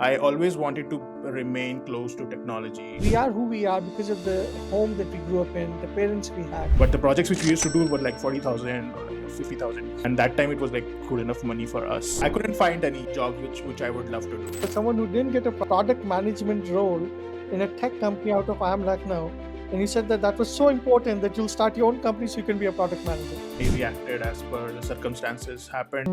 I always wanted to remain close to technology. We are who we are because of the home that we grew up in, the parents we had. But the projects which we used to do were like 40,000 or like 50,000. And that time it was like good enough money for us. I couldn't find any jobs which I would love to do. But someone who didn't get a product management role in a tech company out of IIM Lucknow, and he said that that was so important that you'll start your own company so you can be a product manager. I reacted as per the circumstances happened.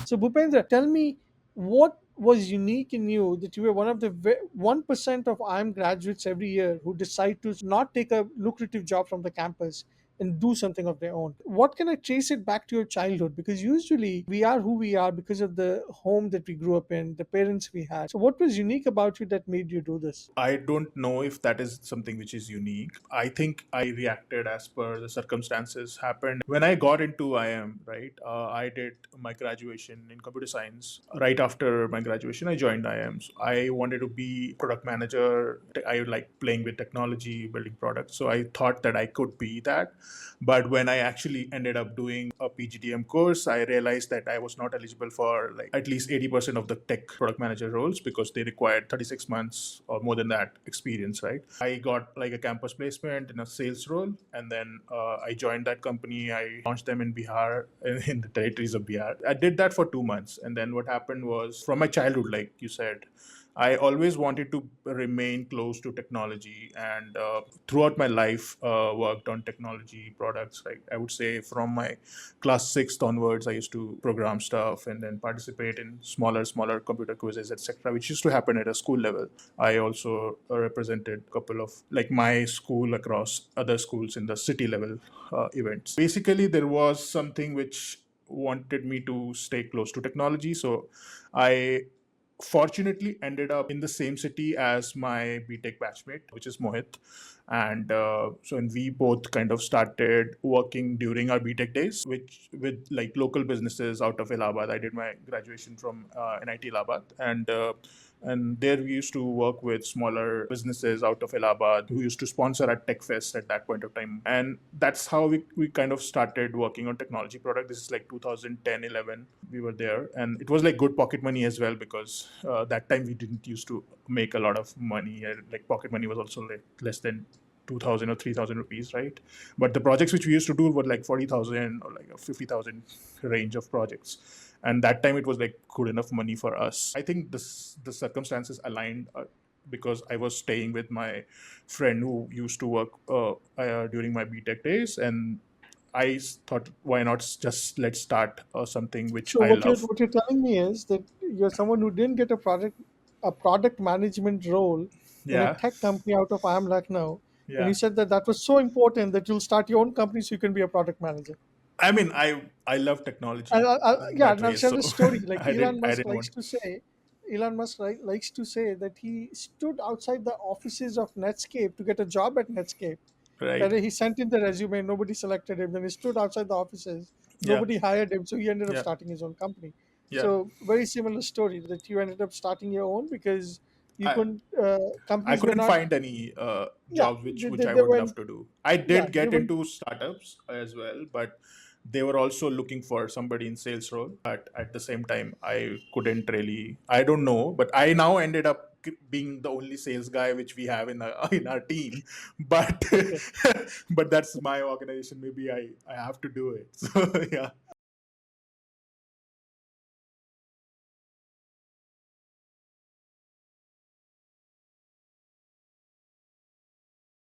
So, Bhupendra, tell me what was unique in you that you were one of the 1% of IIM graduates every year who decide to not take a lucrative job from the campus and do something of their own. What can I trace it back to your childhood? Because usually we are who we are because of the home that we grew up in, the parents we had. So, what was unique about you that made you do this? I don't know if that is something which is unique. I think I reacted as per the circumstances happened. When I got into IIM, right, I did my graduation in computer science. Right after my graduation, I joined IIM. So I wanted to be product manager. I like playing with technology, building products. So I thought that I could be that. But when I actually ended up doing a PGDM course, I realized that I was not eligible for like at least 80% of the tech product manager roles because they required 36 months or more than that experience, right? I got like a campus placement in a sales role, and then I joined that company. I launched them in Bihar, in the territories of Bihar. I did that for 2 months, and then what happened was from my childhood, like you said, I always wanted to remain close to technology, and throughout my life, worked on technology products. Like I would say, from my class sixth onwards, I used to program stuff and then participate in smaller computer quizzes, etc., which used to happen at a school level. I also represented a couple of like my school across other schools in the city level events. Basically, there was something which wanted me to stay close to technology, so I fortunately ended up in the same city as my BTech batchmate, which is Mohit. And and we both kind of started working during our BTech days, which with like local businesses out of Allahabad. I did my graduation from NIT Allahabad, and there we used to work with smaller businesses out of Allahabad who used to sponsor at Tech Fest at that point of time. And that's how we kind of started working on technology product. This is like 2010, 11. We were there, and it was like good pocket money as well because that time we didn't used to make a lot of money. Like pocket money was also like less than 2,000 or 3,000 rupees, right? But the projects which we used to do were like 40,000 or like a 50,000 range of projects. And that time it was like good enough money for us. I think the circumstances aligned because I was staying with my friend who used to work during my BTech days, and thought, why not just let's start something which So, I love. what you're telling me is that you're someone who didn't get a product management role in a Yeah, tech company out of IIM Lucknow, and you yeah. said that that was so important that you'll start your own company so you can be a product manager. I mean, I love technology in Yeah, that and I'll way, share so the story. Like I didn't want. Elon Musk likes to say that he stood outside the offices of Netscape to get a job at Netscape. That Right? he sent in the resume, nobody selected him. Then he stood outside the offices, Yeah, nobody hired him, so he ended up yeah, starting his own company. yeah. So very similar story that you ended up starting your own because you I couldn't. I Companies were couldn't not. find any Yeah, jobs which I they would went. love to do. I Yeah, did they get went. into startups as well, but they were also looking for somebody in sales role. But at the same time, I couldn't really. I don't know, but I now ended up being the only sales guy which we have in in our team. But Okay. but that's my organization. Maybe I have to do it. So yeah.